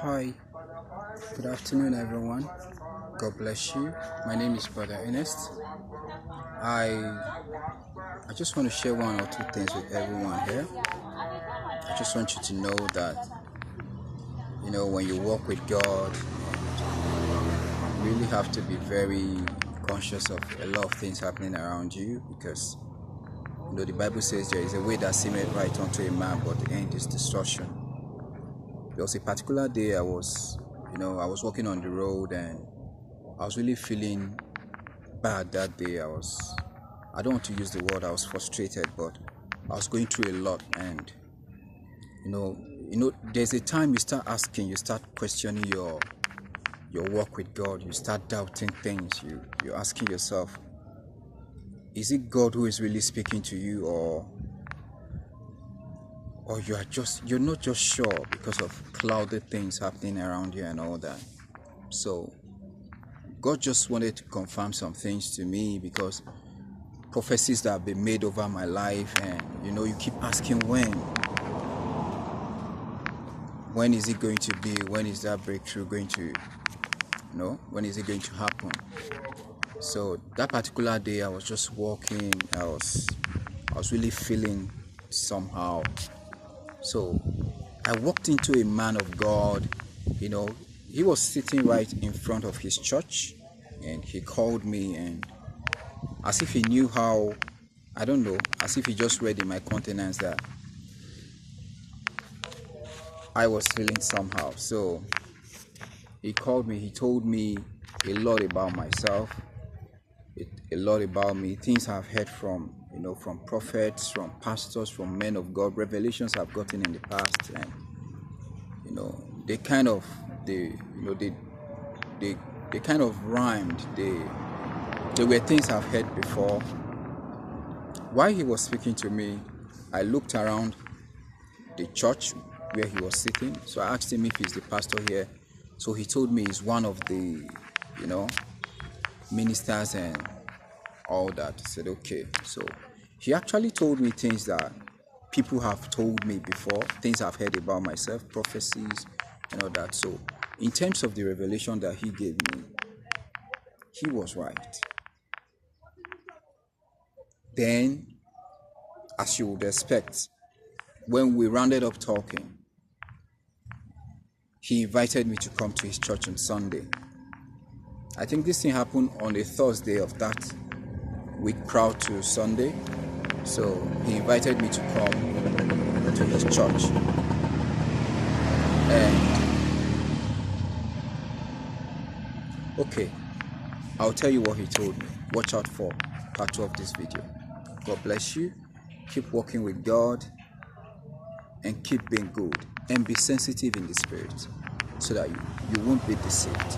Hi, good afternoon, everyone. God bless you. My name is Brother Ernest. I I just want to share one or two things with everyone here. I just want you to know that when you walk with God, you really have to be very conscious of a lot of things happening around you because the Bible says there is a way that seemeth right unto a man, but the end is destruction. There was a particular day I was walking on the road and I was really feeling bad that day. I don't want to use the word I was frustrated, but I was going through a lot. And there's a time you start asking, you start questioning your walk with God. You start doubting things. You're asking yourself, is it God who is really speaking to you, or you're not just sure because of clouded things happening around you and all that. So God just wanted to confirm some things to me because prophecies that have been made over my life, and you keep asking when is it going to be, when is that breakthrough going to when is it going to happen. So that particular day I was just walking, I was really feeling somehow. So I walked into a man of God. He was sitting right in front of his church, and he called me, and as if he knew how, I don't know, as if he just read in my countenance that I was feeling somehow. So he called me, he told me a lot about myself, a lot about me, things I've heard from prophets, from pastors, from men of God, revelations I've gotten in the past. And they kind of they kind of rhymed. They were things I've heard before. While he was speaking to me, I looked around the church where he was sitting. So I asked him if he's the pastor here. So he told me he's one of the ministers and all that. I said okay. So he actually told me things that people have told me before, things I've heard about myself, prophecies and all that. So in terms of the revelation that he gave me, he was right. Then, as you would expect, when we rounded up talking, he invited me to come to his church on Sunday. I think this thing happened on a Thursday of that week prior to Sunday. So he invited me to come to his church. And okay, I'll tell you what he told me. Watch out for part 2 of this video. God bless you. Keep walking with God and keep being good, and be sensitive in the spirit so that you won't be deceived.